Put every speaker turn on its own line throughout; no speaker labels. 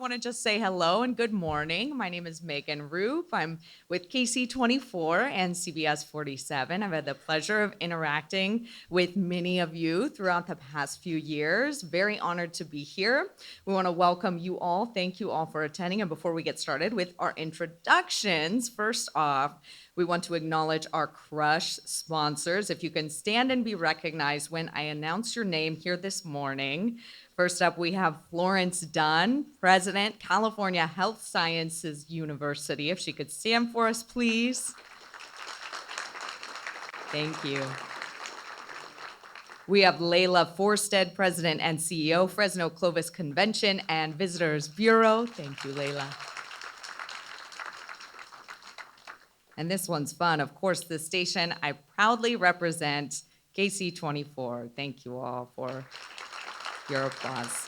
want to just say hello and good morning. My name is Megan Roop. I'm with KC24 and CBS 47. I've had the pleasure of interacting with many of you throughout the past few years. Very honored to be here. We want to welcome you all. Thank you all for attending. And before we get started with our introductions, first off, we want to acknowledge our Crush sponsors. If you can stand and be recognized when I announce your name here this morning. First up, we have Florence Dunn, President, California Health Sciences University. If she could stand for us, please. Thank you. We have Layla Forsted, President and CEO, Fresno Clovis Convention and Visitors Bureau. Thank you, Layla. And this one's fun. Of course, the station I proudly represent, KC24. Thank you all for your applause.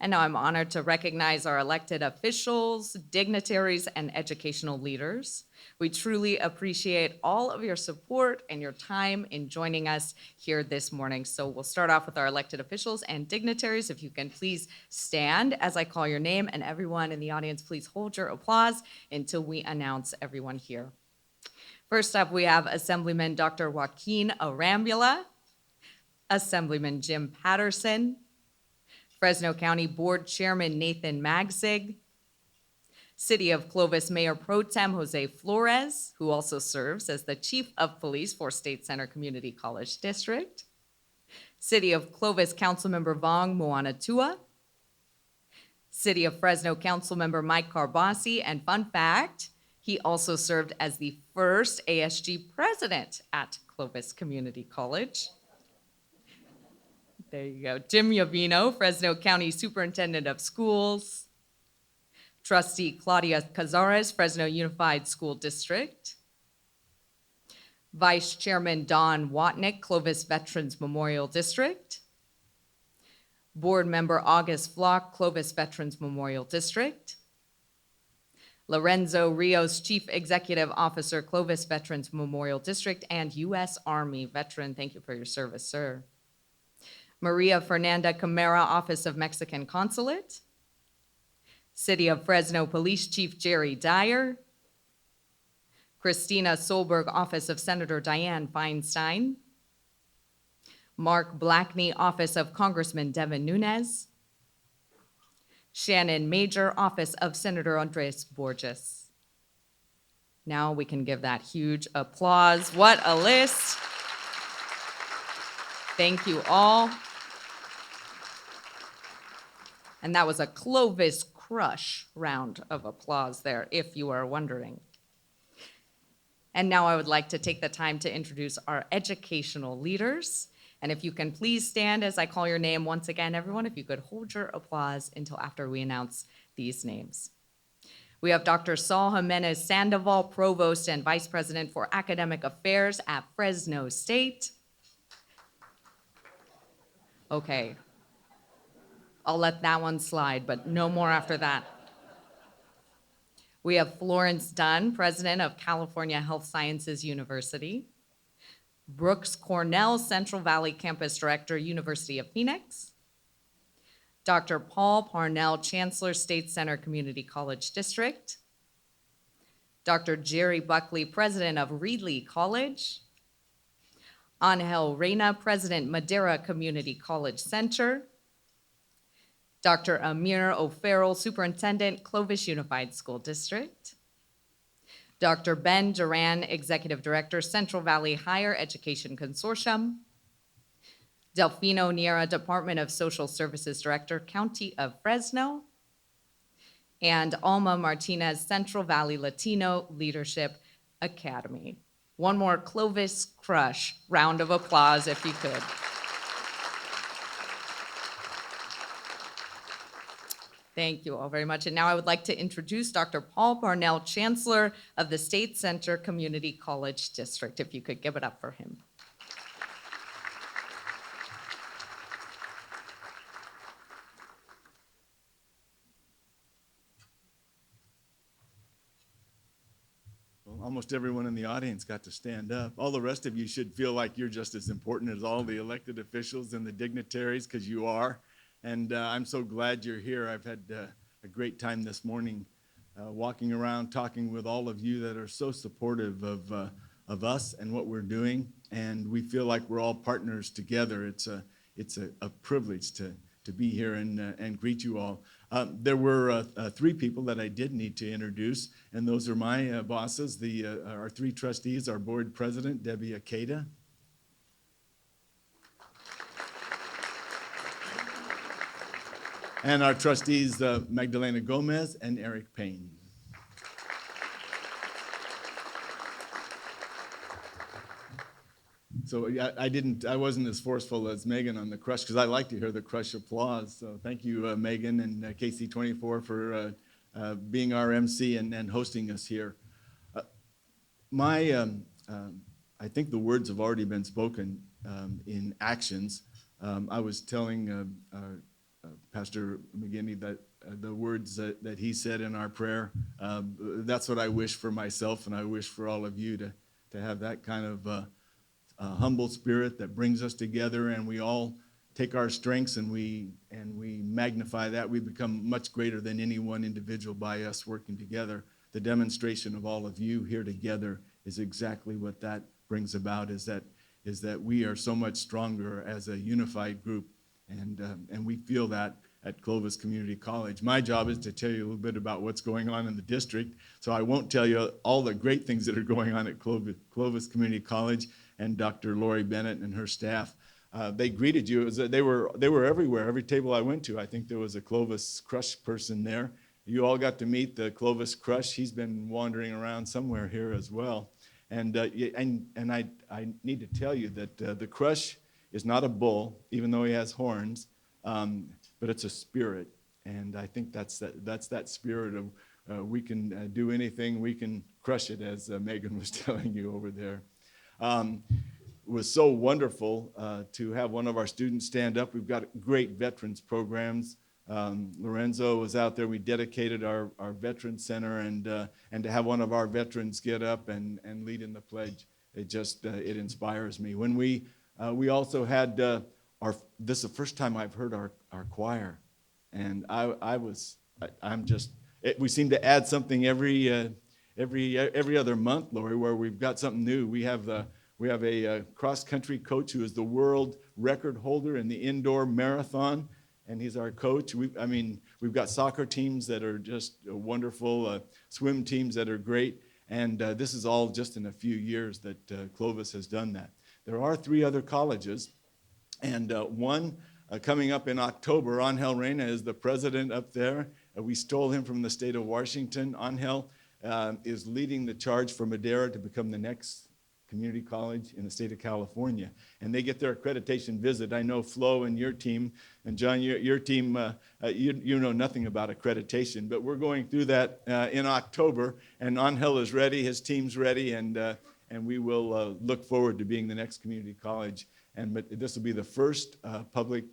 And now I'm honored to recognize our elected officials, dignitaries, and educational leaders. We truly appreciate all of your support and your time in joining us here this morning. So we'll start off with our elected officials and dignitaries. If you can please stand as I call your name, and everyone in the audience, please hold your applause until we announce everyone here. First up, we have Assemblyman Dr. Joaquin Arambula, Assemblyman Jim Patterson, Fresno County Board Chairman Nathan Magsig, City of Clovis Mayor Pro Tem Jose Flores, who also serves as the Chief of Police for State Center Community College District, City of Clovis Councilmember Vong Moanatua, City of Fresno Councilmember Mike Carbasi, and fun fact, he also served as the first ASG president at Clovis Community College. There you go. Jim Yovino, Fresno County Superintendent of Schools. Trustee Claudia Cazares, Fresno Unified School District. Vice Chairman Don Watnick, Clovis Veterans Memorial District. Board Member August Flock, Clovis Veterans Memorial District. Lorenzo Rios, Chief Executive Officer, Clovis Veterans Memorial District, and U.S. Army veteran. Thank you for your service, sir. Maria Fernanda Camara, Office of Mexican Consulate. City of Fresno Police Chief Jerry Dyer. Christina Solberg, Office of Senator Dianne Feinstein. Mark Blackney, Office of Congressman Devin Nunes. Shannon Major, Office of Senator Andres Borges. Now we can give that huge applause. What a list. Thank you all. And that was a Clovis Crush round of applause there, if you are wondering. And now I would like to take the time to introduce our educational leaders. And if you can please stand as I call your name once again, everyone, if you could hold your applause until after we announce these names. We have Dr. Saul Jimenez Sandoval, Provost and Vice President for Academic Affairs at Fresno State. Okay. I'll let that one slide, but no more after that. We have Florence Dunn, President of California Health Sciences University. Brooks Cornell, Central Valley Campus Director, University of Phoenix. Dr. Paul Parnell, Chancellor, State Center Community College District. Dr. Jerry Buckley, President of Reedley College. Angel Reyna, President, Madera Community College Center. Dr. Amir O'Farrell, Superintendent, Clovis Unified School District. Dr. Ben Duran, Executive Director, Central Valley Higher Education Consortium. Delfino Niera, Department of Social Services Director, County of Fresno. And Alma Martinez, Central Valley Latino Leadership Academy. One more Clovis Crush round of applause if you could. Thank you all very much. And now I would like to introduce Dr. Paul Parnell, Chancellor of the State Center Community College District, if you could give it up for him.
Well, almost everyone in the audience got to stand up. All the rest of you should feel like you're just as important as all the elected officials and the dignitaries, because you are. And I'm so glad you're here. I've had a great time this morning walking around, talking with all of you that are so supportive of us and what we're doing. And we feel like we're all partners together. It's a privilege to be here and greet you all. There were three people that I did need to introduce, and those are my bosses, our three trustees, our board president, Debbie Akeda. And our trustees, Magdalena Gomez and Eric Payne. So I wasn't as forceful as Megan on the crush, because I like to hear the crush applause. So thank you, Megan and KC24 for being our MC and hosting us here. I think the words have already been spoken in actions. I was telling Pastor McGinney that the words that he said in our prayer, that's what I wish for myself, and I wish for all of you to have that kind of humble spirit that brings us together, and we all take our strengths and we magnify that. We become much greater than any one individual by us working together. The demonstration of all of you here together is exactly what that brings about, is that we are so much stronger as a unified group, and we feel that at Clovis Community College. My job is to tell you a little bit about what's going on in the district, so I won't tell you all the great things that are going on at Clovis Community College and Dr. Lori Bennett and her staff. They greeted you. They were everywhere. Every table I went to, I think there was a Clovis Crush person there. You all got to meet the Clovis Crush. He's been wandering around somewhere here as well. And I need to tell you that the Crush is not a bull, even though he has horns, but it's a spirit. And I think that's that spirit of we can do anything, we can crush it, as Megan was telling you over there. It was so wonderful to have one of our students stand up. We've got great veterans programs. Lorenzo was out there. We dedicated our veterans center, and to have one of our veterans get up and lead in the pledge, it inspires me. When we also had this is the first time I've heard our choir, and we seem to add something every other month, Lori, where we've got something new. We have a cross-country coach who is the world record holder in the indoor marathon, and he's our coach. We've got soccer teams that are just wonderful, swim teams that are great, and this is all just in a few years that Clovis has done that. There are three other colleges, and one coming up in October. Angel Reyna is the president up there. We stole him from the state of Washington. Angel is leading the charge for Madera to become the next community college in the state of California, and they get their accreditation visit. I know Flo and your team, and John, your team, you know nothing about accreditation, but we're going through that in October, and Angel is ready, his team's ready, and we will look forward to being the next community college. But this will be the first public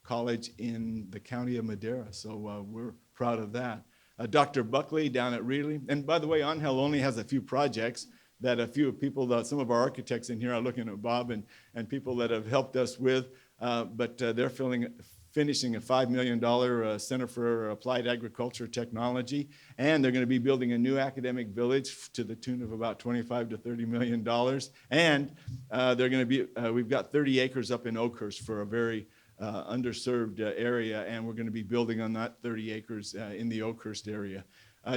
college in the county of Madera, so we're proud of that. Dr. Buckley down at Reedley, and by the way, Angel only has a few projects that a few people, some of our architects in here are looking at Bob and people that have helped us with, but they're finishing a $5 million Center for Applied Agriculture Technology, and they're going to be building a new academic village to the tune of about $25 to $30 million, and they're going to be, we've got 30 acres up in Oakhurst for a very underserved area, and we're going to be building on that 30 acres in the Oakhurst area.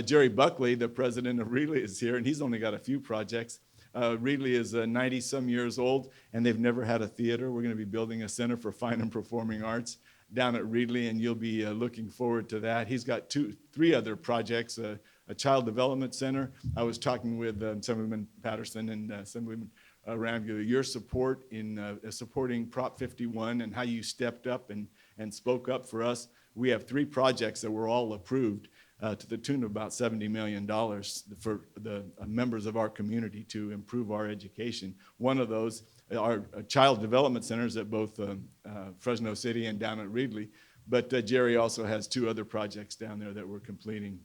Jerry Buckley, the president of Reedley, is here, and he's only got a few projects. Reedley is 90-some years old, and they've never had a theater. We're going to be building a Center for Fine and Performing Arts down at Reedley, and you'll be looking forward to that. He's got three other projects, a child development center. I was talking with Assemblyman Patterson and Assemblyman Ramgula, your support in supporting Prop 51 and how you stepped up and spoke up for us. We have three projects that were all approved to the tune of about $70 million for the members of our community to improve our education. One of those are child development centers at both Fresno City and down at Reedley, but Jerry also has two other projects down there that we're completing.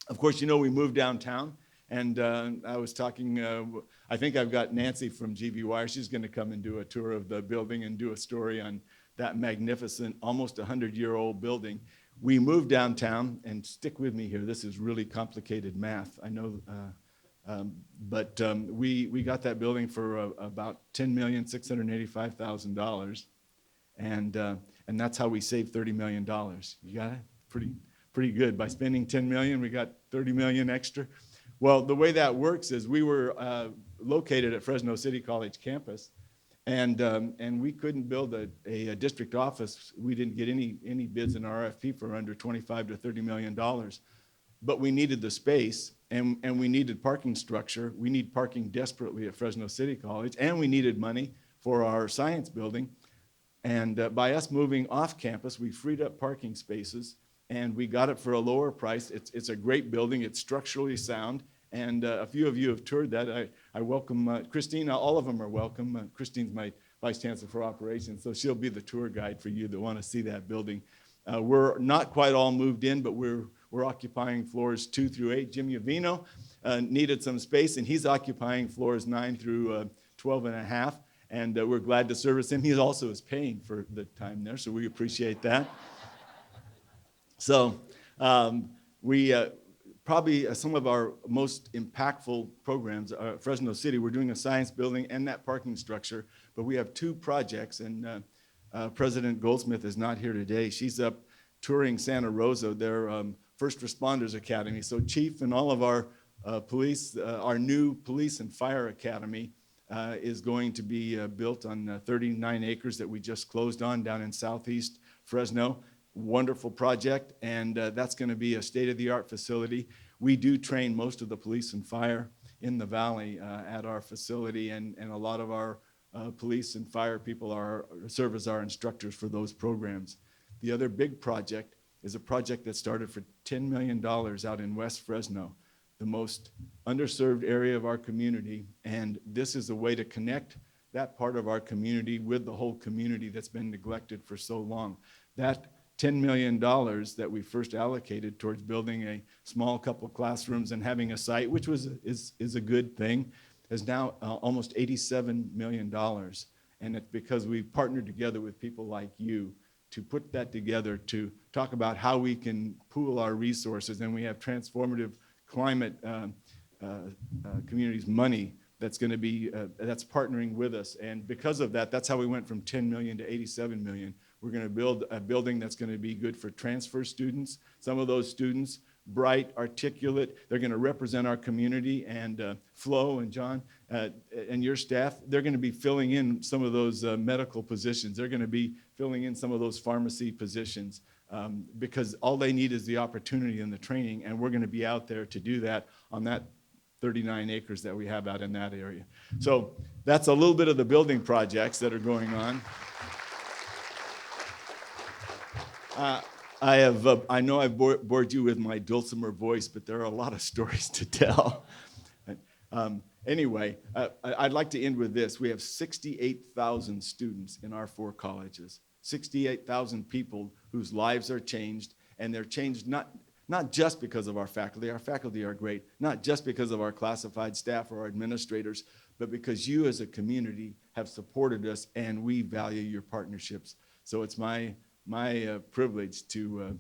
Of course, you know we moved downtown, and I was talking, I think I've got Nancy from GV Wire. She's going to come and do a tour of the building and do a story on that magnificent, almost 100-year-old building. We moved downtown, and stick with me here, this is really complicated math, I know, but we got that building for about $10,685,000, and that's how we saved $30 million. You got it? Pretty good. By spending $10 million, we got $30 million extra. Well, the way that works is we were located at Fresno City College campus, and we couldn't build a district office. We didn't get any bids in our RFP for under $25 to $30 million. But we needed the space, and we needed parking structure. We need parking desperately at Fresno City College, and we needed money for our science building. And by us moving off campus, we freed up parking spaces, and we got it for a lower price. It's a great building. It's structurally sound. And a few of you have toured that. I welcome Christine. All of them are welcome. Christine's my Vice Chancellor for Operations, so she'll be the tour guide for you that want to see that building. We're not quite all moved in, but we're occupying floors 2 through 8. Jim Uvino needed some space, and he's occupying floors 9 through 12 and a half. And we're glad to service him. He also is paying for the time there, so we appreciate that. So we probably some of our most impactful programs are Fresno City. We're doing a science building and that parking structure, but we have 2 projects, and President Goldsmith is not here today. She's up touring Santa Rosa, their First Responders Academy. So Chief and all of our police, our new police and fire academy is going to be built on 39 acres that we just closed on down in southeast Fresno. Wonderful project, and that's going to be a state-of-the-art facility. We do train most of the police and fire in the valley at our facility, and a lot of our police and fire people serve as our instructors for those programs. The other big project is a project that started for $10 million out in West Fresno, the most underserved area of our community, and this is a way to connect that part of our community with the whole community that's been neglected for so long. That $10 million that we first allocated towards building a small couple classrooms and having a site, which is a good thing, is now almost $87 million. And it's because we've partnered together with people like you to put that together, to talk about how we can pool our resources. And we have transformative climate communities money that's going to be, that's partnering with us. And because of that, that's how we went from 10 million to 87 million. We're going to build a building that's going to be good for transfer students. Some of those students, bright, articulate, they're going to represent our community. And Flo and John and your staff, they're going to be filling in some of those medical positions. They're going to be filling in some of those pharmacy positions because all they need is the opportunity and the training. And we're going to be out there to do that on that 39 acres that we have out in that area. So that's a little bit of the building projects that are going on. I know I've bored you with my dulcimer voice, but there are a lot of stories to tell. Anyway, I'd like to end with this. We have 68,000 students in our 4 colleges, 68,000 people whose lives are changed, and they're changed not just because of our faculty. Our faculty are great, not just because of our classified staff or our administrators, but because you as a community have supported us, and we value your partnerships. So it's my privilege to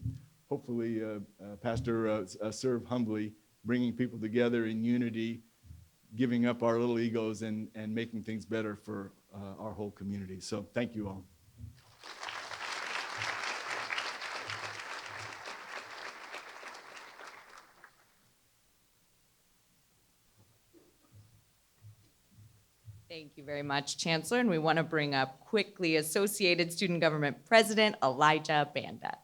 hopefully, Pastor, serve humbly, bringing people together in unity, giving up our little egos, and making things better for our whole community. So thank you all.
Thank you very much, Chancellor. And we want to bring up quickly Associated Student Government President Elijah Banda.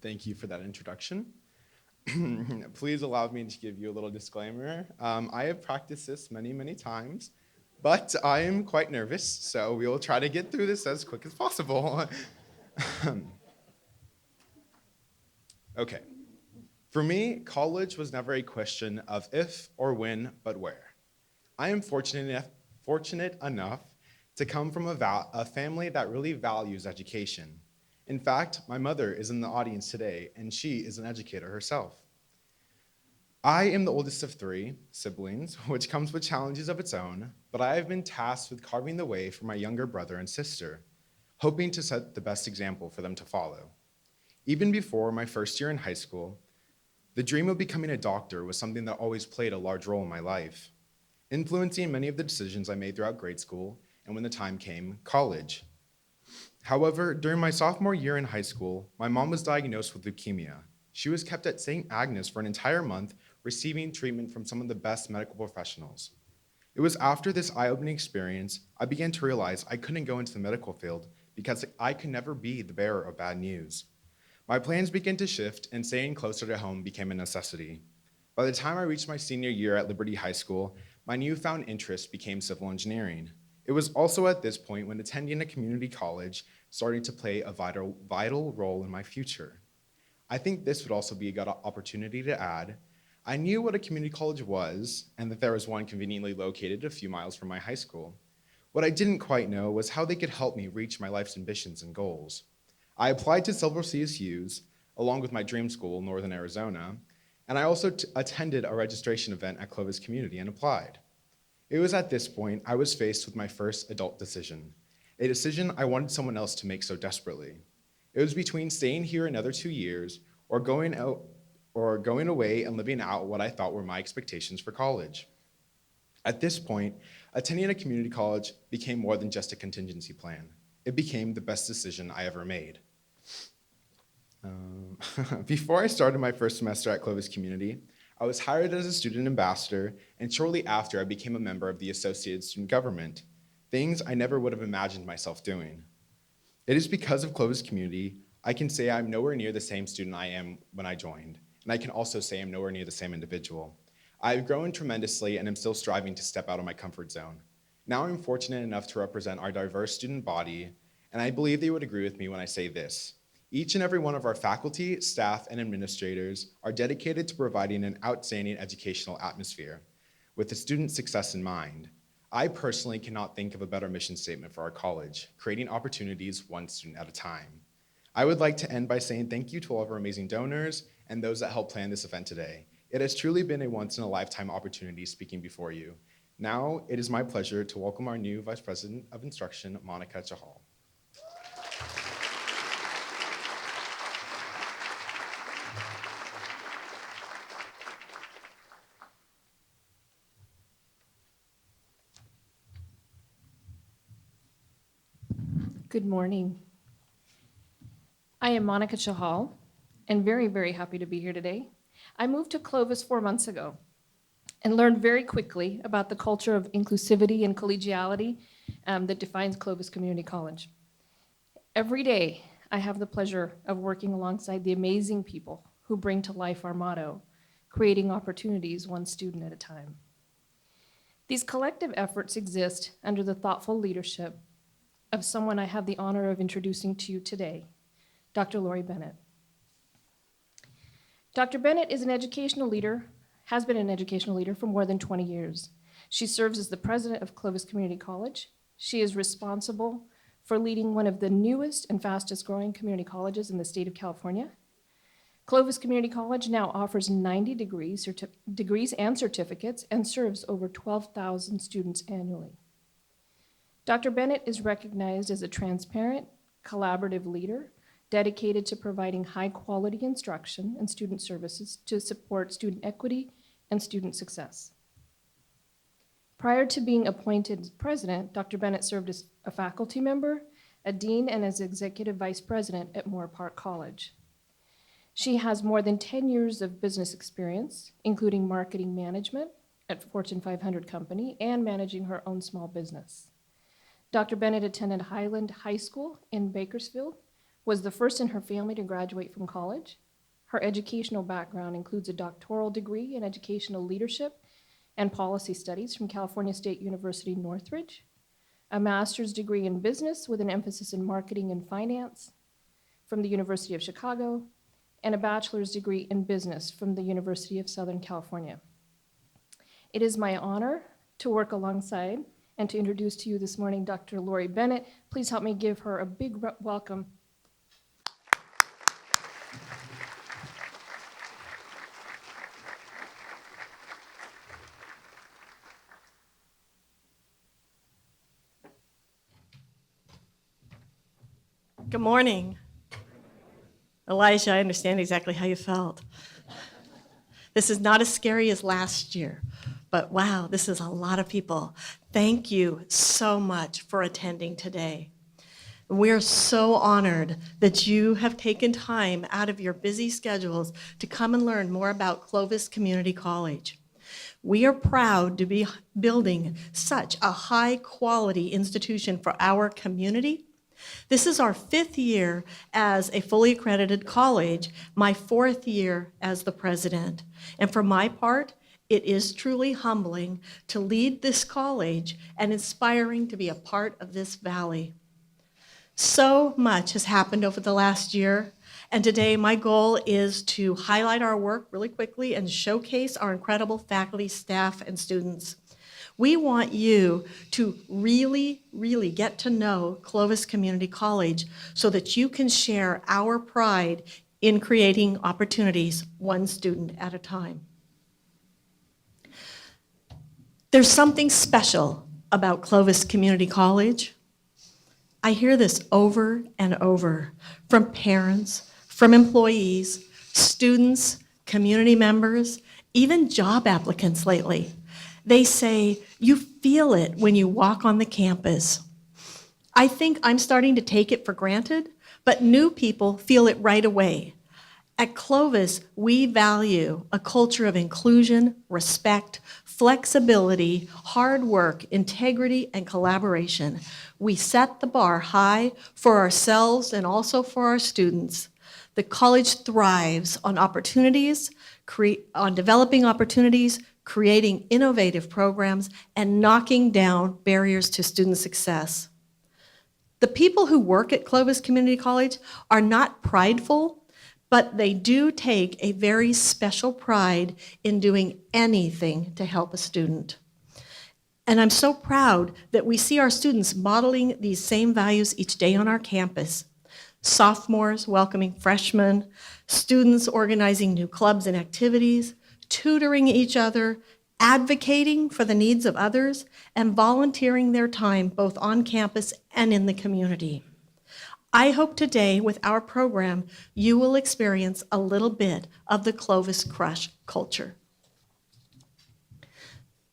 Thank you for that introduction. Please allow me to give you a little disclaimer. I have practiced this many, many times, but I am quite nervous, so we will try to get through this as quick as possible. Okay. For me, college was never a question of if or when, but where. I am fortunate enough to come from a family that really values education. In fact, my mother is in the audience today, and she is an educator herself. I am the oldest of 3 siblings, which comes with challenges of its own, but I have been tasked with carving the way for my younger brother and sister, hoping to set the best example for them to follow. Even before my first year in high school, the dream of becoming a doctor was something that always played a large role in my life, influencing many of the decisions I made throughout grade school and, when the time came, college. However, during my sophomore year in high school, my mom was diagnosed with leukemia. She was kept at St. Agnes for an entire month, receiving treatment from some of the best medical professionals. It was after this eye-opening experience, I began to realize I couldn't go into the medical field because I could never be the bearer of bad news. My plans began to shift, and staying closer to home became a necessity. By the time I reached my senior year at Liberty High School, my newfound interest became civil engineering. It was also at this point when attending a community college started to play a vital role in my future. I think this would also be a good opportunity to add. I knew what a community college was and that there was one conveniently located a few miles from my high school. What I didn't quite know was how they could help me reach my life's ambitions and goals. I applied to several CSUs, along with my dream school, Northern Arizona, and I also attended a registration event at Clovis Community and applied. It was at this point I was faced with my first adult decision, a decision I wanted someone else to make so desperately. It was between staying here another 2 years or going away and living out what I thought were my expectations for college. At this point, attending a community college became more than just a contingency plan. It became the best decision I ever made. Before I started my first semester at Clovis Community, I was hired as a student ambassador, and shortly after I became a member of the Associated Student Government, things I never would have imagined myself doing. It is because of Clovis Community, I can say I'm nowhere near the same student I am when I joined, and I can also say I'm nowhere near the same individual. I've grown tremendously and am still striving to step out of my comfort zone. Now I'm fortunate enough to represent our diverse student body, and I believe they would agree with me when I say this. Each and every one of our faculty, staff, and administrators are dedicated to providing an outstanding educational atmosphere with the student success in mind. I personally cannot think of a better mission statement for our college, creating opportunities one student at a time. I would like to end by saying thank you to all of our amazing donors and those that helped plan this event today. It has truly been a once-in-a-lifetime opportunity speaking before you. Now, it is my pleasure to welcome our new Vice President of Instruction, Monica Chahal.
Good morning. I am Monica Chahal, and very, very happy to be here today. I moved to Clovis 4 months ago and learned very quickly about the culture of inclusivity and collegiality that defines Clovis Community College. Every day, I have the pleasure of working alongside the amazing people who bring to life our motto, creating opportunities one student at a time. These collective efforts exist under the thoughtful leadership of someone I have the honor of introducing to you today, Dr. Lori Bennett. Dr. Bennett is an educational leader, has been an educational leader for more than 20 years. She serves as the president of Clovis Community College. She is responsible for leading one of the newest and fastest growing community colleges in the state of California. Clovis Community College now offers 90 degrees and certificates and serves over 12,000 students annually. Dr. Bennett is recognized as a transparent, collaborative leader dedicated to providing high-quality instruction and student services to support student equity and student success. Prior to being appointed president, Dr. Bennett served as a faculty member, a dean, and as executive vice president at Moorpark College. She has more than 10 years of business experience, including marketing management at Fortune 500 company and managing her own small business. Dr. Bennett attended Highland High School in Bakersfield, was the first in her family to graduate from college. Her educational background includes a doctoral degree in educational leadership and policy studies from California State University, Northridge, a master's degree in business with an emphasis in marketing and finance from the University of Chicago, and a bachelor's degree in business from the University of Southern California. It is my honor to work alongside and to introduce to you this morning Dr. Lori Bennett. Please help me give her a big welcome.
Good morning. Elijah, I understand exactly how you felt. This is not as scary as last year, but wow, this is a lot of people. Thank you so much for attending today. We are so honored that you have taken time out of your busy schedules to come and learn more about Clovis Community College. We are proud to be building such a high-quality institution for our community. This is our 5th year as a fully accredited college, my 4th year as the president. And for my part, it is truly humbling to lead this college and inspiring to be a part of this valley. So much has happened over the last year, and today my goal is to highlight our work really quickly and showcase our incredible faculty, staff, and students. We want you to really, really get to know Clovis Community College so that you can share our pride in creating opportunities one student at a time. There's something special about Clovis Community College. I hear this over and over from parents, from employees, students, community members, even job applicants lately. They say, you feel it when you walk on the campus. I think I'm starting to take it for granted, but new people feel it right away. At Clovis, we value a culture of inclusion, respect, flexibility, hard work, integrity, and collaboration. We set the bar high for ourselves and also for our students. The college thrives on opportunities, on developing opportunities, creating innovative programs, and knocking down barriers to student success. The people who work at Clovis Community College are not prideful, but they do take a very special pride in doing anything to help a student. And I'm so proud that we see our students modeling these same values each day on our campus. Sophomores welcoming freshmen, students organizing new clubs and activities, tutoring each other, advocating for the needs of others, and volunteering their time both on campus and in the community. I hope today with our program, you will experience a little bit of the Clovis Crush culture.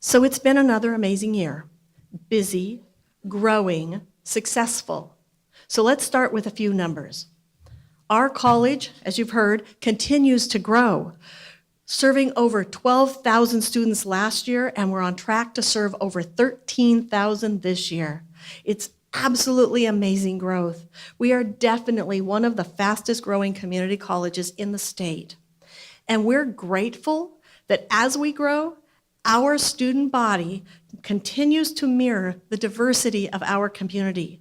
So it's been another amazing year. Busy, growing, successful. So let's start with a few numbers. Our college, as you've heard, continues to grow, serving over 12,000 students last year, and we're on track to serve over 13,000 this year. It's absolutely amazing growth. We are definitely one of the fastest growing community colleges in the state. And we're grateful that as we grow, our student body continues to mirror the diversity of our community,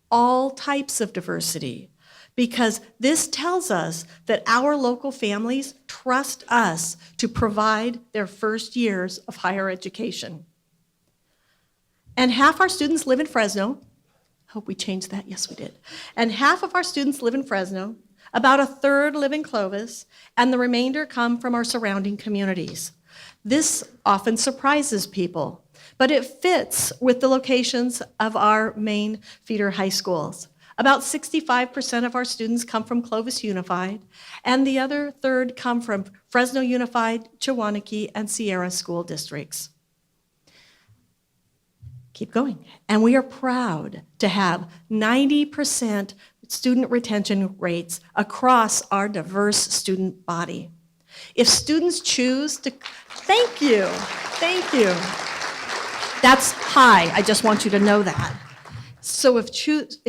all types of diversity, because this tells us that our local families trust us to provide their first years of higher education. And half our students live in Fresno. Hope we changed that. Yes, we did. And half of our students live in Fresno, about a third live in Clovis, and the remainder come from our surrounding communities. This often surprises people, but it fits with the locations of our main feeder high schools. About 65% of our students come from Clovis Unified, and the other third come from Fresno Unified, Chewoniki, and Sierra school districts. Keep going. And we are proud to have 90% student retention rates across our diverse student body. If students choose to, thank you. That's high, I just want you to know that. So if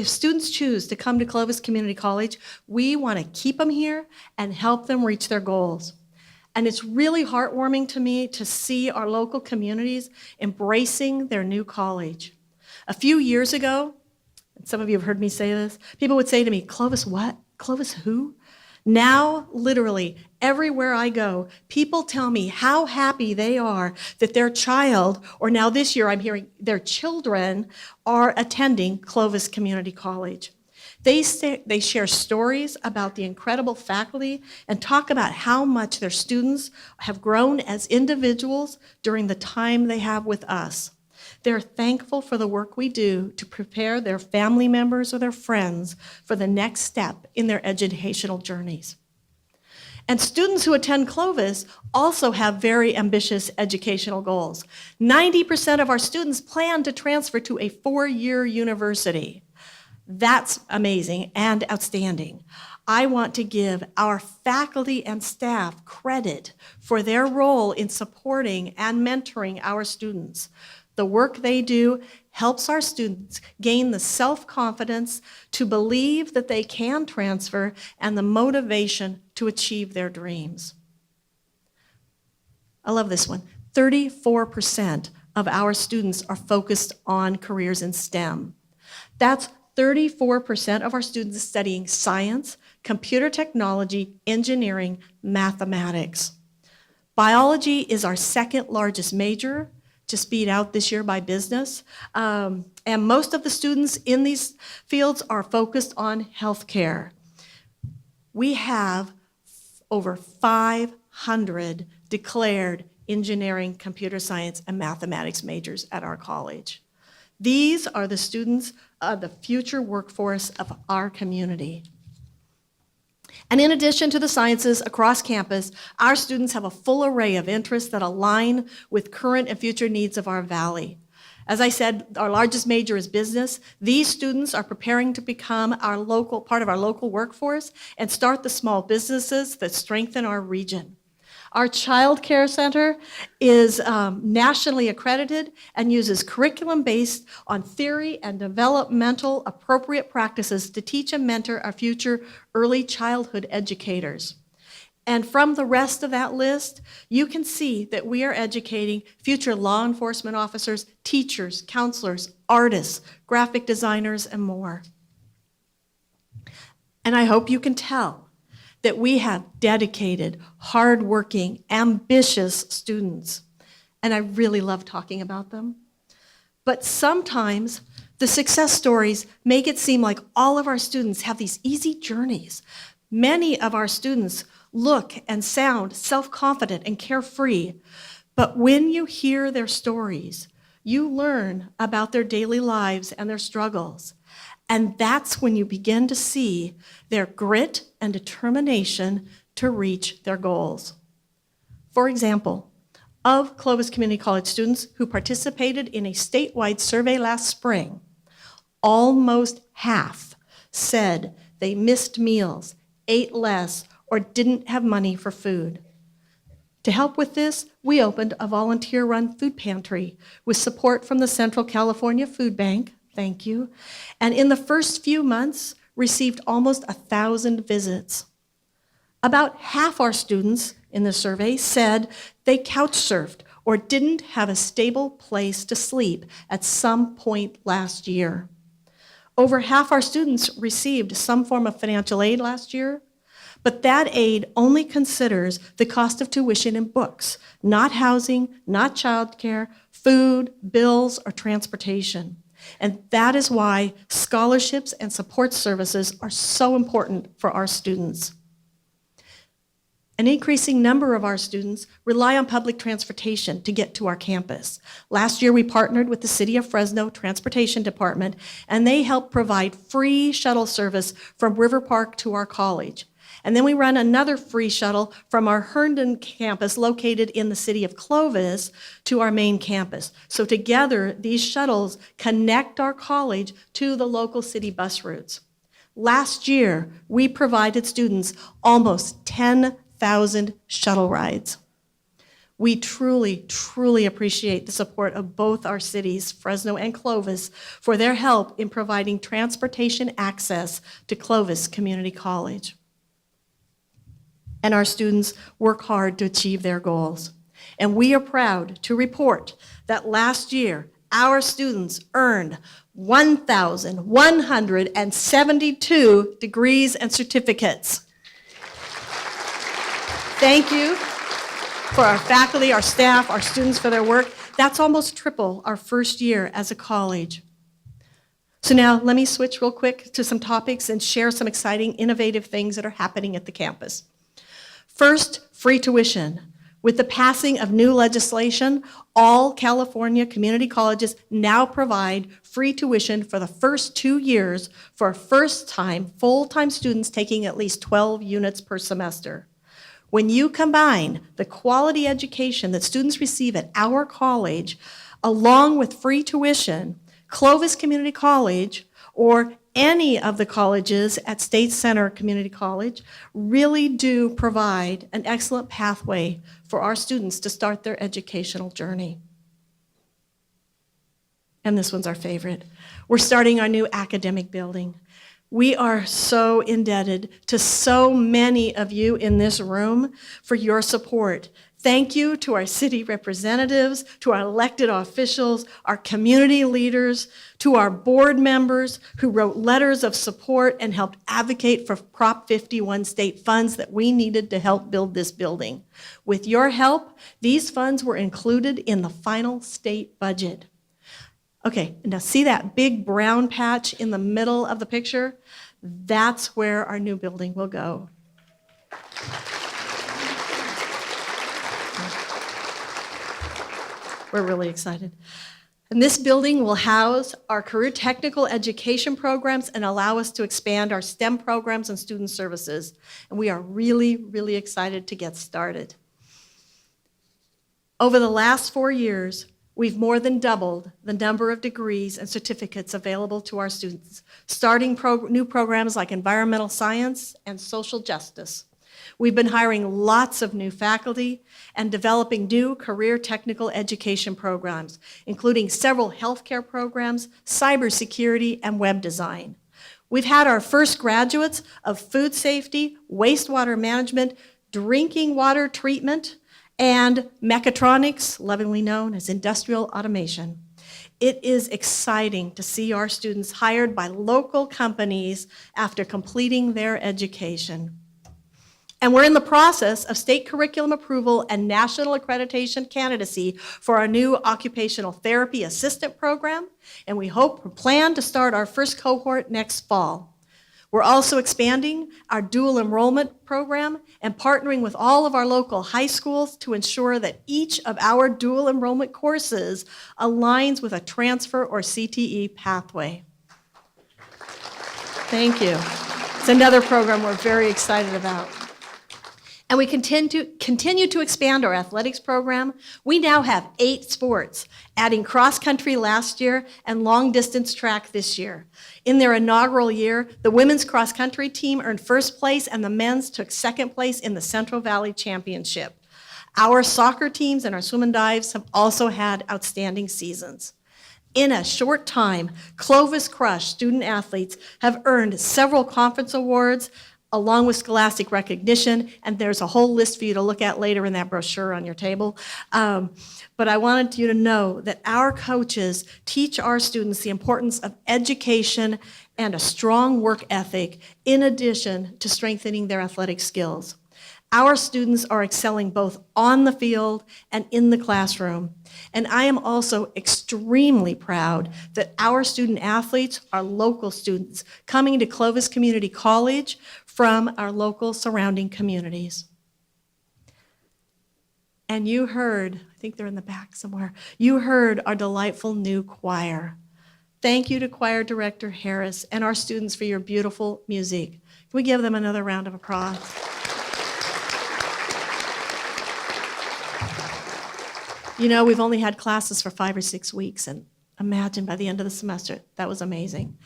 students choose to come to Clovis Community College, we want to keep them here and help them reach their goals. And it's really heartwarming to me to see our local communities embracing their new college. A few years ago, and some of you have heard me say this, people would say to me, Clovis what? Clovis who? Now, literally, everywhere I go, people tell me how happy they are that their child, or now this year I'm hearing their children, are attending Clovis Community College. They share stories about the incredible faculty and talk about how much their students have grown as individuals during the time they have with us. They're thankful for the work we do to prepare their family members or their friends for the next step in their educational journeys. And students who attend Clovis also have very ambitious educational goals. 90% of our students plan to transfer to a 4-year university. That's amazing and outstanding. I want to give our faculty and staff credit for their role in supporting and mentoring our students. The work they do helps our students gain the self-confidence to believe that they can transfer and the motivation to achieve their dreams. I love this one. 34% of our students are focused on careers in STEM. That's 34% of our students studying science, computer technology, engineering, mathematics. Biology is our second largest major, just beat out this year by business. And most of the students in these fields are focused on healthcare. We have over 500 declared engineering, computer science, and mathematics majors at our college. These are the students of the future workforce of our community. And in addition to the sciences across campus, our students have a full array of interests that align with current and future needs of our valley. As I said, our largest major is business. These students are preparing to become part of our local workforce and start the small businesses that strengthen our region. Our child care center is nationally accredited and uses curriculum based on theory and developmental appropriate practices to teach and mentor our future early childhood educators. And from the rest of that list, you can see that we are educating future law enforcement officers, teachers, counselors, artists, graphic designers, and more. And I hope you can tell that we have dedicated, hardworking, ambitious students. And I really love talking about them. But sometimes the success stories make it seem like all of our students have these easy journeys. Many of our students look and sound self-confident and carefree. But when you hear their stories, you learn about their daily lives and their struggles. And that's when you begin to see their grit and determination to reach their goals. For example, of Clovis Community College students who participated in a statewide survey last spring, almost half said they missed meals, ate less, or didn't have money for food. To help with this, we opened a volunteer-run food pantry with support from the Central California Food Bank. Thank you. And in the first few months, received almost 1,000 visits. About half our students in the survey said they couch surfed or didn't have a stable place to sleep at some point last year. Over half our students received some form of financial aid last year, but that aid only considers the cost of tuition and books, not housing, not childcare, food, bills, or transportation. And that is why scholarships and support services are so important for our students. An increasing number of our students rely on public transportation to get to our campus. Last year, we partnered with the City of Fresno Transportation Department, and they helped provide free shuttle service from River Park to our college. And then we run another free shuttle from our Herndon campus located in the city of Clovis to our main campus. So together, these shuttles connect our college to the local city bus routes. Last year, we provided students almost 10,000 shuttle rides. We truly, truly appreciate the support of both our cities, Fresno and Clovis, for their help in providing transportation access to Clovis Community College. And our students work hard to achieve their goals. And we are proud to report that last year, our students earned 1,172 degrees and certificates. Thank you for our faculty, our staff, our students for their work. That's almost triple our first year as a college. So now let me switch real quick to some topics and share some exciting, innovative things that are happening at the campus. First, free tuition. With the passing of new legislation, all California community colleges now provide free tuition for the first 2 years for first-time, full-time students taking at least 12 units per semester. When you combine the quality education that students receive at our college, along with free tuition, Clovis Community College, or any of the colleges at State Center Community College, really do provide an excellent pathway for our students to start their educational journey. And this one's our favorite. We're starting our new academic building. We are so indebted to so many of you in this room for your support. Thank you to our city representatives, to our elected officials, our community leaders, to our board members who wrote letters of support and helped advocate for Prop 51 state funds that we needed to help build this building. With your help, these funds were included in the final state budget. Okay, now see that big brown patch in the middle of the picture? That's where our new building will go. We're really excited. And this building will house our career technical education programs and allow us to expand our STEM programs and student services. And we are really, really excited to get started. Over the last 4 years, we've more than doubled the number of degrees and certificates available to our students, starting new programs like environmental science and social justice. We've been hiring lots of new faculty and developing new career technical education programs, including several healthcare programs, cybersecurity, and web design. We've had our first graduates of food safety, wastewater management, drinking water treatment, and mechatronics, lovingly known as industrial automation. It is exciting to see our students hired by local companies after completing their education. And we're in the process of state curriculum approval and national accreditation candidacy for our new occupational therapy assistant program, and we plan to start our first cohort next fall. We're also expanding our dual enrollment program and partnering with all of our local high schools to ensure that each of our dual enrollment courses aligns with a transfer or CTE pathway. Thank you. It's another program we're very excited about. And we continue to expand our athletics program. We now have 8 sports, adding cross-country last year and long-distance track this year. In their inaugural year, the women's cross-country team earned first place and the men's took second place in the Central Valley Championship. Our soccer teams and our swim and dives have also had outstanding seasons. In a short time, Clovis Crush student athletes have earned several conference awards, along with scholastic recognition, and there's a whole list for you to look at later in that brochure on your table. But I wanted you to know that our coaches teach our students the importance of education and a strong work ethic in addition to strengthening their athletic skills. Our students are excelling both on the field and in the classroom. And I am also extremely proud that our student athletes are local students coming to Clovis Community College from our local surrounding communities. And you heard, I think they're in the back somewhere, you heard our delightful new choir. Thank you to Choir Director Harris and our students for your beautiful music. Can we give them another round of applause? You know, we've only had classes for 5 or 6 weeks, and imagine by the end of the semester, that was amazing.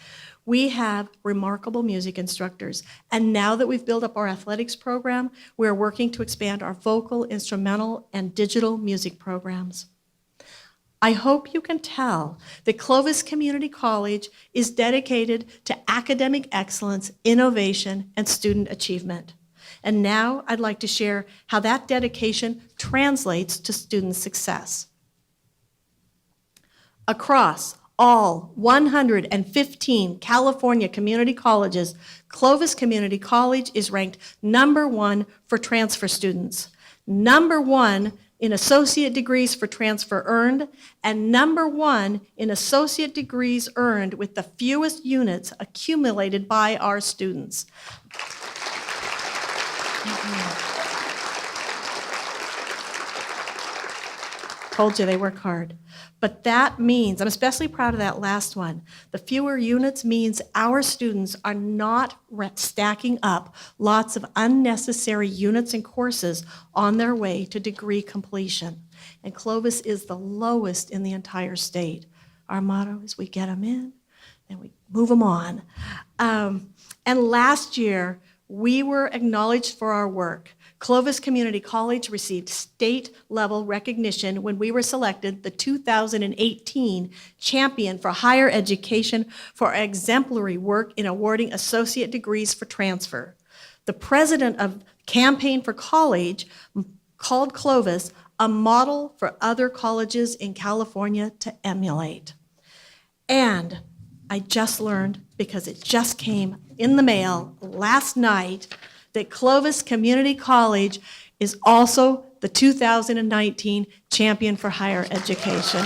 We have remarkable music instructors, and now that we've built up our athletics program, we're working to expand our vocal, instrumental, and digital music programs. I hope you can tell that Clovis Community College is dedicated to academic excellence, innovation, and student achievement. And now I'd like to share how that dedication translates to student success. Across all 115 California community colleges, Clovis Community College is ranked #1 for transfer students, #1 in associate degrees for transfer earned, and #1 in associate degrees earned with the fewest units accumulated by our students. Told you they work hard. But that means, I'm especially proud of that last one, the fewer units means our students are not stacking up lots of unnecessary units and courses on their way to degree completion. And Clovis is the lowest in the entire state. Our motto is we get them in and we move them on. And last year, we were acknowledged for our work. Clovis Community College received state-level recognition when we were selected the 2018 champion for higher education for our exemplary work in awarding associate degrees for transfer. The president of Campaign for College called Clovis a model for other colleges in California to emulate. And I just learned, because it just came in the mail last night, that Clovis Community College is also the 2019 champion for higher education.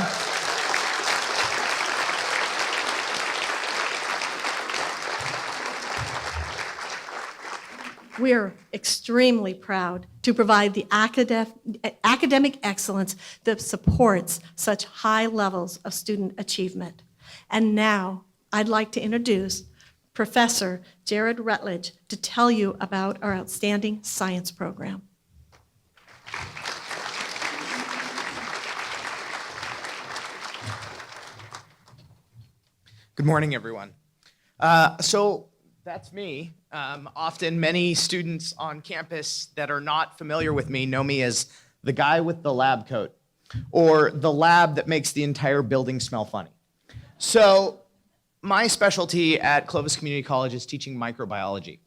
We are extremely proud to provide the academic excellence that supports such high levels of student achievement. And now, I'd like to introduce Professor Jared Rutledge to tell you about our outstanding science program.
Good morning, everyone. So that's me. Often many students on campus that are not familiar with me know me as the guy with the lab coat, or the lab that makes the entire building smell funny. So my specialty at Clovis Community College is teaching microbiology.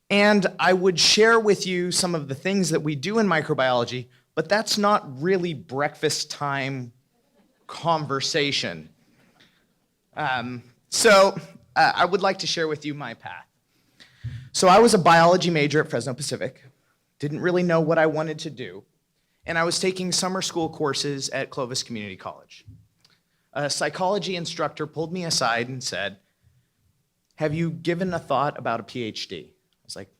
And I would share with you some of the things that we do in microbiology, but that's not really breakfast time conversation. I would like to share with you my path. So I was a biology major at Fresno Pacific, didn't really know what I wanted to do, and I was taking summer school courses at Clovis Community College. A psychology instructor pulled me aside and said, "Have you given a thought about a PhD?" I was like,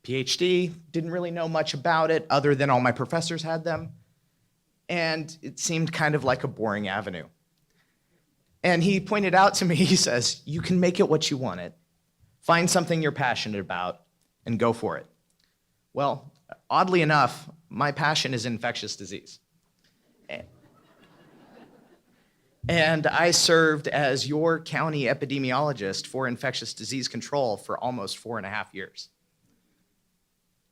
PhD, didn't really know much about it other than all my professors had them, and it seemed kind of like a boring avenue. And he pointed out to me, he says, "You can make it what you want it. Find something you're passionate about and go for it." Well, oddly enough, my passion is infectious disease. And I served as your county epidemiologist for infectious disease control for almost 4.5 years.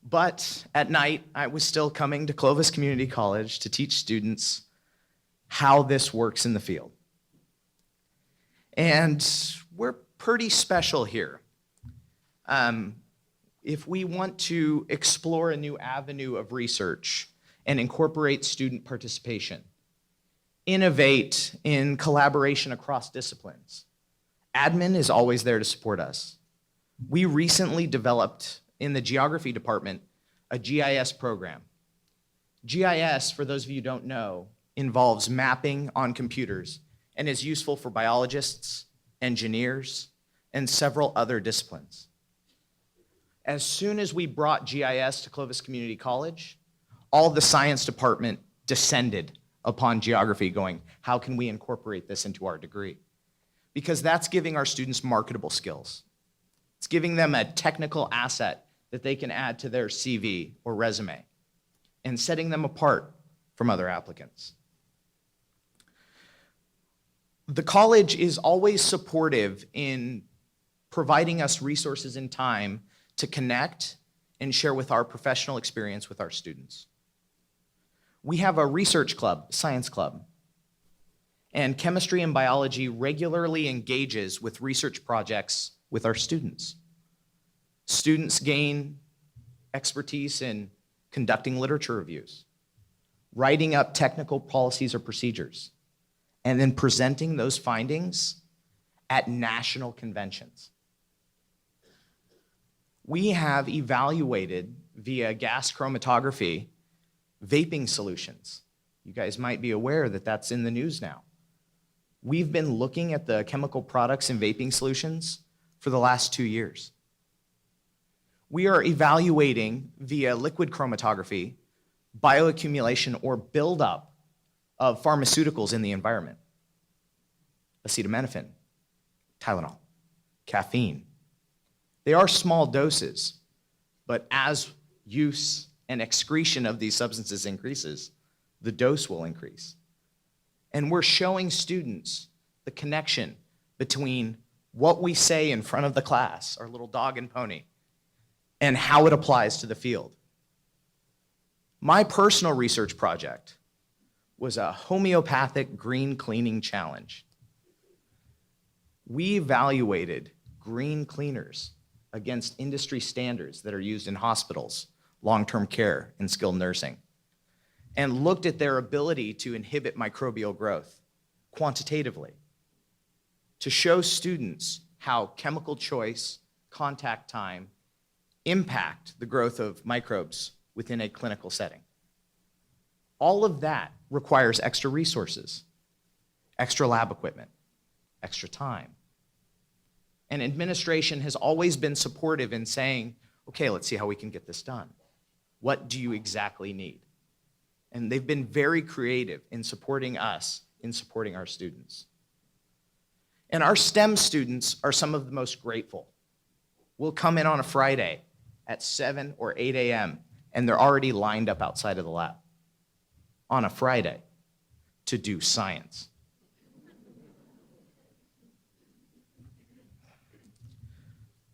But at night, I was still coming to Clovis Community College to teach students how this works in the field. And we're pretty special here. If we want to explore a new avenue of research and incorporate student participation, innovate in collaboration across disciplines, admin is always there to support us. We recently developed in the geography department a GIS program. GIS, for those of you who don't know, involves mapping on computers and is useful for biologists, engineers, and several other disciplines. As soon as we brought GIS to Clovis Community College, all the science department descended upon geography going, how can we incorporate this into our degree? Because that's giving our students marketable skills. It's giving them a technical asset that they can add to their CV or resume and setting them apart from other applicants. The college is always supportive in providing us resources and time to connect and share with our professional experience with our students. We have a research club, science club, and chemistry and biology regularly engages with research projects with our students. Students gain expertise in conducting literature reviews, writing up technical policies or procedures, and then presenting those findings at national conventions. We have evaluated via gas chromatography vaping solutions. You guys might be aware that that's in the news now. We've been looking at the chemical products in vaping solutions for the last 2 years. We are evaluating via liquid chromatography bioaccumulation or buildup of pharmaceuticals in the environment. Acetaminophen, Tylenol, caffeine. They are small doses, but as use and excretion of these substances increases, the dose will increase. And we're showing students the connection between what we say in front of the class, our little dog and pony, and how it applies to the field. My personal research project was a homeopathic green cleaning challenge. We evaluated green cleaners against industry standards that are used in hospitals, long-term care, and skilled nursing, and looked at their ability to inhibit microbial growth quantitatively to show students how chemical choice, contact time, impact the growth of microbes within a clinical setting. All of that requires extra resources, extra lab equipment, extra time. And administration has always been supportive in saying, okay, let's see how we can get this done. What do you exactly need? And they've been very creative in supporting us, in supporting our students. And our STEM students are some of the most grateful. We'll come in on a Friday at 7 or 8 a.m., and they're already lined up outside of the lab on a Friday to do science.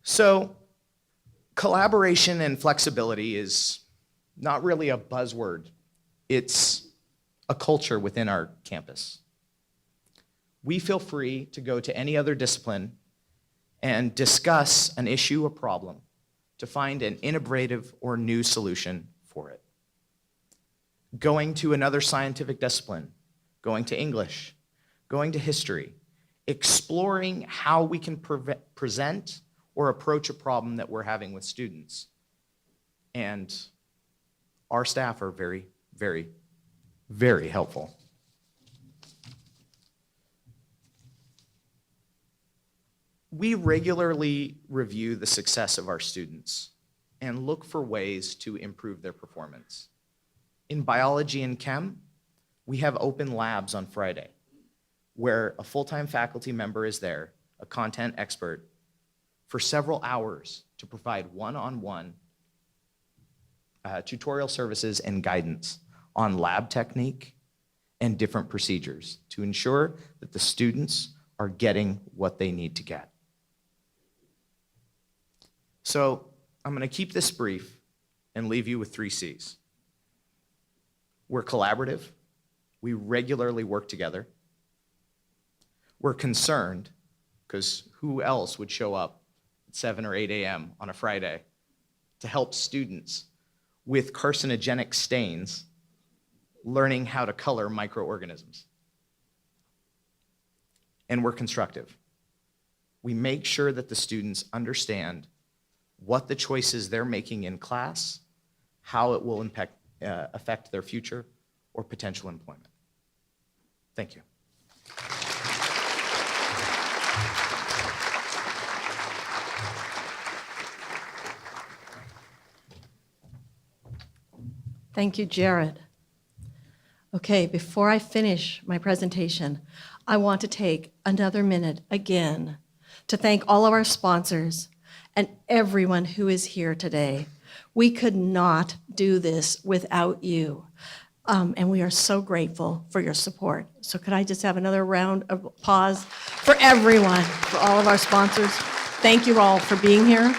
So collaboration and flexibility is not really a buzzword. It's a culture within our campus. We feel free to go to any other discipline and discuss an issue or problem to find an innovative or new solution for it. Going to another scientific discipline, going to English, going to history, exploring how we can present or approach a problem that we're having with students. And our staff are very, very, very helpful. We regularly review the success of our students and look for ways to improve their performance. In biology and chem, we have open labs on Friday where a full-time faculty member is there, a content expert, for several hours to provide one-on-one tutorial services and guidance on lab technique and different procedures to ensure that the students are getting what they need to get. So I'm going to keep this brief and leave you with 3 C's. We're collaborative. We regularly work together. We're concerned, because who else would show up at 7 or 8 a.m. on a Friday to help students with carcinogenic stains learning how to color microorganisms? And we're constructive. We make sure that the students understand what the choices they're making in class, how it will affect their future or potential employment. Thank you.
Thank you, Jared. Okay, before I finish my presentation, I want to take another minute again to thank all of our sponsors and everyone who is here today. We could not do this without you, and we are so grateful for your support. So could I just have another round of applause for everyone, for all of our sponsors? Thank you all for being here.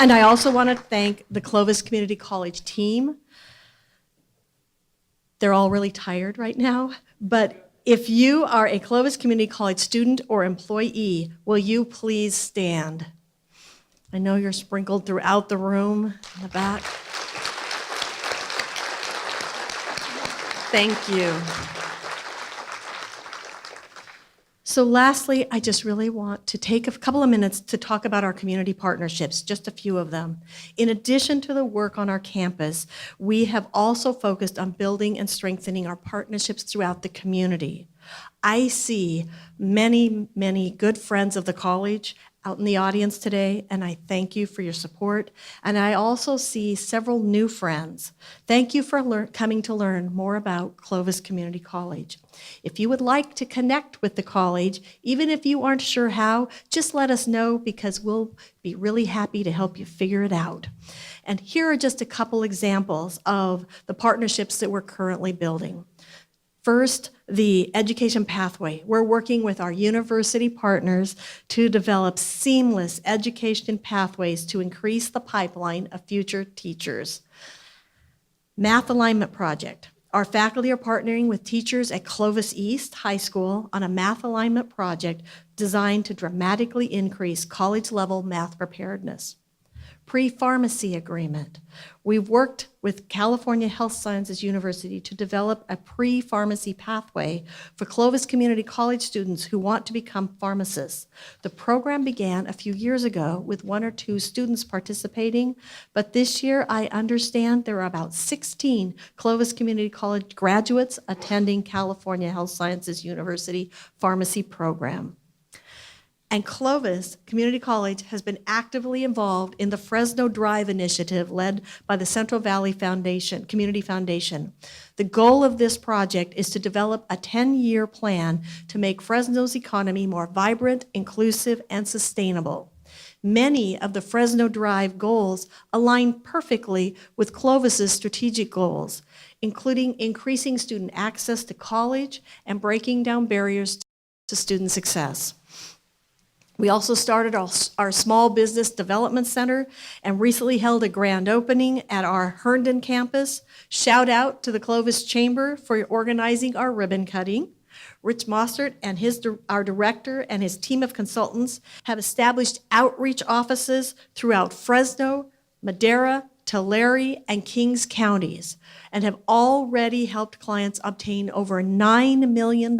And I also want to thank the Clovis Community College team. They're all really tired right now, but if you are a Clovis Community College student or employee, will you please stand? I know you're sprinkled throughout the room in the back. Thank you. So lastly, I just really want to take a couple of minutes to talk about our community partnerships, just a few of them. In addition to the work on our campus, we have also focused on building and strengthening our partnerships throughout the community. I see many, many good friends of the college out in the audience today, and I thank you for your support. And I also see several new friends. Thank you for coming to learn more about Clovis Community College. If you would like to connect with the college, even if you aren't sure how, just let us know because we'll be really happy to help you figure it out. And here are just a couple examples of the partnerships that we're currently building. First, the education pathway. We're working with our university partners to develop seamless education pathways to increase the pipeline of future teachers. Math Alignment Project. Our faculty are partnering with teachers at Clovis East High School on a math alignment project designed to dramatically increase college-level math preparedness. Pre-pharmacy agreement. We've worked with California Health Sciences University to develop a pre-pharmacy pathway for Clovis Community College students who want to become pharmacists. The program began a few years ago with 1 or 2 students participating, but this year I understand there are about 16 Clovis Community College graduates attending California Health Sciences University pharmacy program. And Clovis Community College has been actively involved in the Fresno Drive initiative led by the Central Valley Foundation, Community Foundation. The goal of this project is to develop a 10-year plan to make Fresno's economy more vibrant, inclusive, and sustainable. Many of the Fresno Drive goals align perfectly with Clovis's strategic goals, including increasing student access to college and breaking down barriers to student success. We also started our Small Business Development Center and recently held a grand opening at our Herndon campus. Shout out to the Clovis Chamber for organizing our ribbon cutting. Rich Mossert and our director and his team of consultants have established outreach offices throughout Fresno, Madera, Tulare, and Kings counties, and have already helped clients obtain over $9 million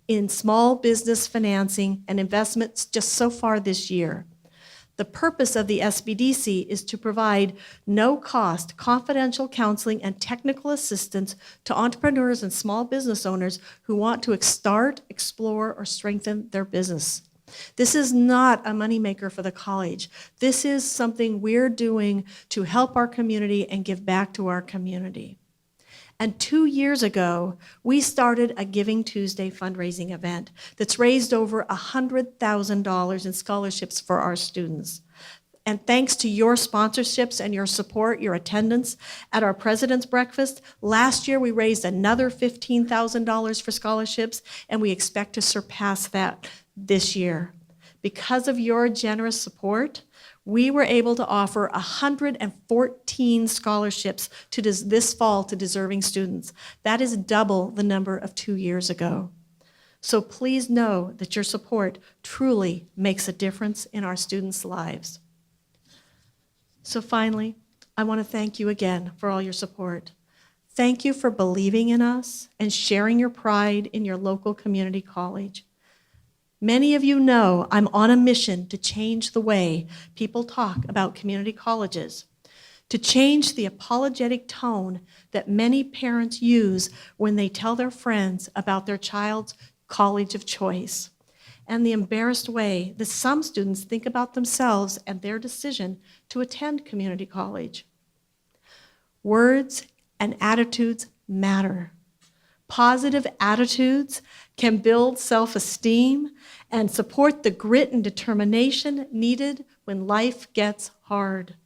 in small business financing and investments just so far this year. The purpose of the SBDC is to provide no-cost confidential counseling and technical assistance to entrepreneurs and small business owners who want to start, explore, or strengthen their business. This is not a moneymaker for the college. This is something we're doing to help our community and give back to our community. And 2 years ago, we started a Giving Tuesday fundraising event that's raised over $100,000 in scholarships for our students. And thanks to your sponsorships and your support, your attendance at our President's Breakfast, last year we raised another $15,000 for scholarships, and we expect to surpass that this year. Because of your generous support, we were able to offer 114 scholarships to this fall to deserving students. That is double the number of 2 years ago. So please know that your support truly makes a difference in our students' lives. So finally, I want to thank you again for all your support. Thank you for believing in us and sharing your pride in your local community college. Many of you know I'm on a mission to change the way people talk about community colleges, to change the apologetic tone that many parents use when they tell their friends about their child's college of choice, and the embarrassed way that some students think about themselves and their decision to attend community college. Words and attitudes matter. Positive attitudes can build self-esteem and support the grit and determination needed when life gets hard.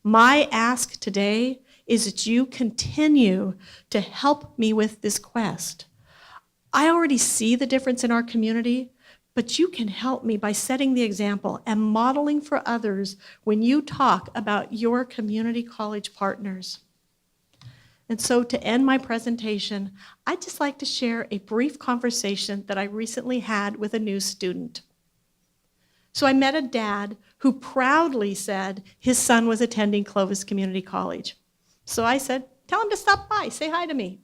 My ask today is that you continue to help me with this quest. I already see the difference in our community, but you can help me by setting the example and modeling for others when you talk about your community college partners. And so to end my presentation, I'd just like to share a brief conversation that I recently had with a new student. So I met a dad who proudly said his son was attending Clovis Community College. So I said, tell him to stop by, say hi to me.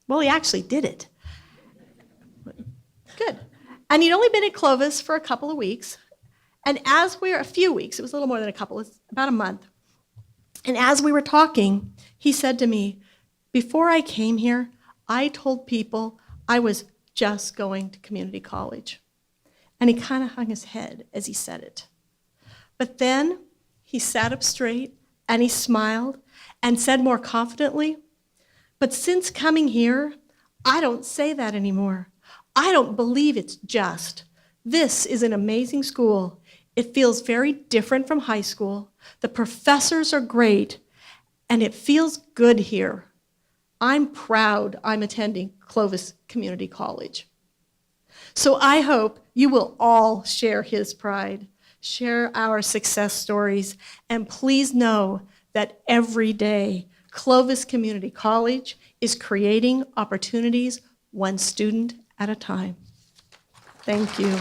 Well, he actually did it. Good. And he'd only been at Clovis for a couple of weeks. And a few weeks, it was a little more than a couple, about a month. And as we were talking, he said to me, before I came here, I told people I was just going to community college. and he kind of hung his head as he said it. But then he sat up straight and he smiled and said more confidently, "But since coming here, I don't say that anymore. I don't believe it's just. This is an amazing school. It feels very different from high school. The professors are great, and it feels good here. I'm proud I'm attending Clovis Community College." So I hope you will all share his pride, share our success stories, and please know that every day Clovis Community College is creating opportunities one student at a time. Thank you.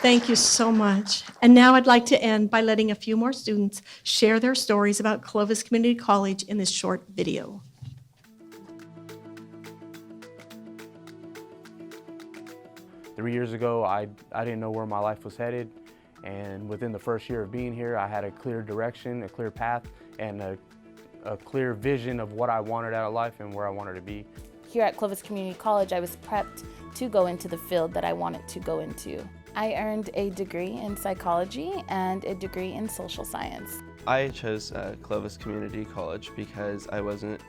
Thank you so much. And now I'd like to end by letting a few more students share their stories about Clovis Community College in this short video.
3 years ago, I didn't know where my life was headed, and within the first year of being here, I had a clear direction, a clear path, and a clear vision of what I wanted out of life and where I wanted to be.
Here at Clovis Community College, I was prepped to go into the field that I wanted to go into. I earned a degree in psychology and a degree in social science.
I chose Clovis Community College because I wasn't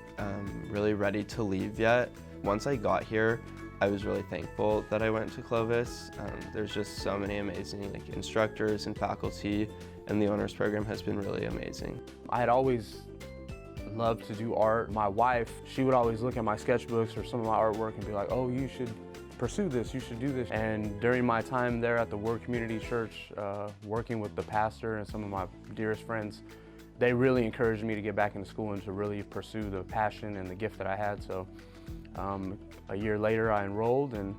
really ready to leave yet. Once I got here, I was really thankful that I went to Clovis. There's just so many amazing instructors and faculty, and the honors program has been really amazing.
I had always loved to do art. My wife, she would always look at my sketchbooks or some of my artwork and be like, "Oh, you should pursue this, you should do this." And during my time there at the Word Community Church, working with the pastor and some of my dearest friends, they really encouraged me to get back into school and to really pursue the passion and the gift that I had. So a year later I enrolled, and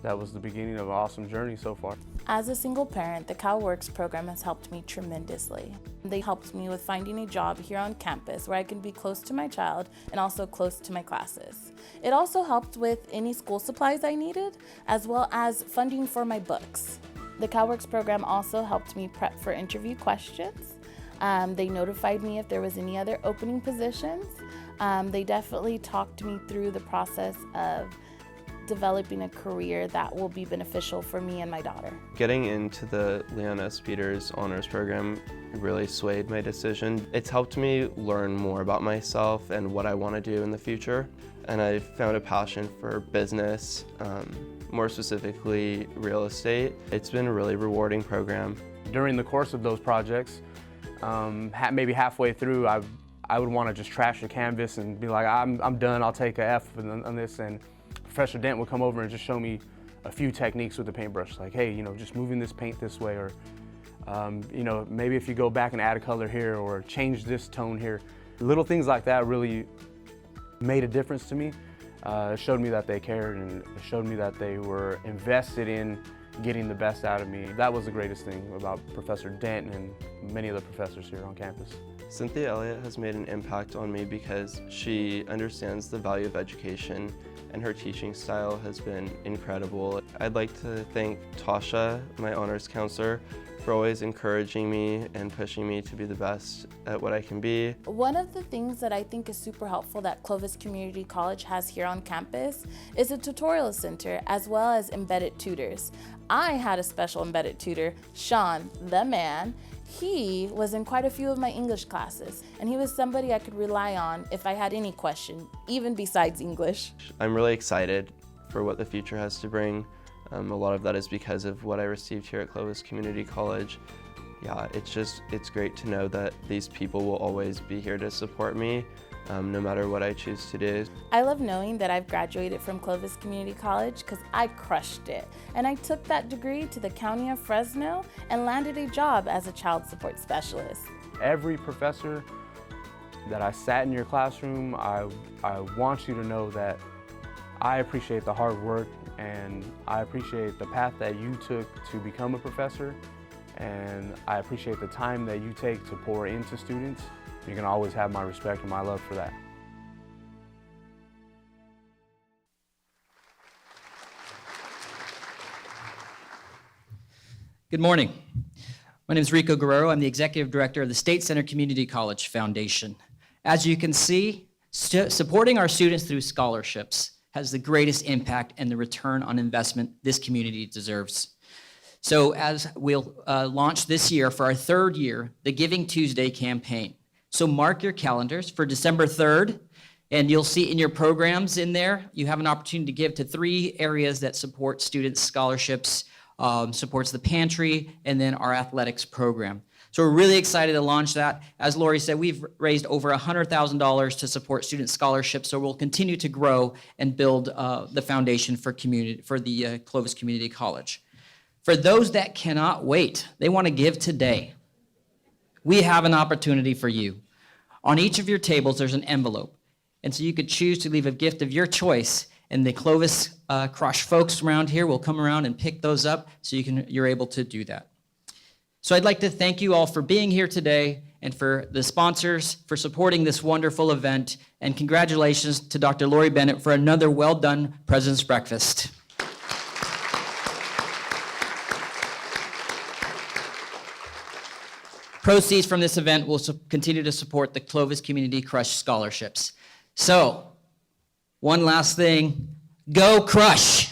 that was the beginning of an awesome journey so far.
As a single parent, the CalWorks program has helped me tremendously. They helped me with finding a job here on campus where I can be close to my child and also close to my classes. It also helped with any school supplies I needed, as well as funding for my books. The CalWorks program also helped me prep for interview questions. They notified me if there was any other opening positions. They definitely talked me through the process of developing a career that will be beneficial for me and my daughter.
Getting into the Leon S. Peters honors program really swayed my decision. It's helped me learn more about myself and what I want to do in the future. And I found a passion for business, more specifically real estate. It's been a really rewarding program.
During the course of those projects, maybe halfway through, I would want to just trash the canvas and be like, I'm done, I'll take a F on this. And Professor Dent would come over and just show me a few techniques with the paintbrush, like, hey, just moving this paint this way, or maybe if you go back and add a color here, or change this tone here. Little things like that really made a difference to me. It showed me that they cared, and it showed me that they were invested in getting the best out of me. That was the greatest thing about Professor Dent and many of the professors here on campus.
Cynthia Elliott has made an impact on me because she understands the value of education, and her teaching style has been incredible. I'd like to thank Tasha, my honors counselor, for always encouraging me and pushing me to be the best at what I can be.
One of the things that I think is super helpful that Clovis Community College has here on campus is a tutorial center as well as embedded tutors. I had a special embedded tutor, Sean, the man. He was in quite a few of my English classes, and he was somebody I could rely on if I had any question, even besides English.
I'm really excited for what the future has to bring. A lot of that is because of what I received here at Clovis Community College. Yeah, it's great to know that these people will always be here to support me, no matter what I choose to do.
I love knowing that I've graduated from Clovis Community College because I crushed it. And I took that degree to the County of Fresno and landed a job as a child support specialist.
Every professor that I sat in your classroom, I want you to know that I appreciate the hard work, and I appreciate the path that you took to become a professor, and I appreciate the time that you take to pour into students. You can always have my respect and my love for that.
Good morning. My name is Rico Guerrero. I'm the Executive Director of the State Center Community College Foundation. As you can see, Supporting our students through scholarships has the greatest impact and the return on investment this community deserves. So as we'll launch this year for our third year, the Giving Tuesday campaign. So mark your calendars for December 3rd, and you'll see in your programs in there, you have an opportunity to give to 3 areas that support students' scholarships, supports the pantry, and then our athletics program. So we're really excited to launch that. As Lori said, we've raised over $100,000 to support student scholarships, so we'll continue to grow and build the foundation for the Clovis Community College. For those that cannot wait, they want to give today, we have an opportunity for you. On each of your tables, there's an envelope, and so you could choose to leave a gift of your choice, and the Clovis Crush folks around here will come around and pick those up so you're able to do that. So I'd like to thank you all for being here today and for the sponsors for supporting this wonderful event. And congratulations to Dr. Lori Bennett for another well-done President's Breakfast. Proceeds from this event will continue to support the Clovis Community Crush scholarships. So, one last thing, go Crush!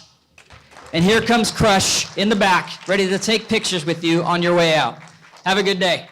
And here comes Crush in the back, ready to take pictures with you on your way out. Have a good day.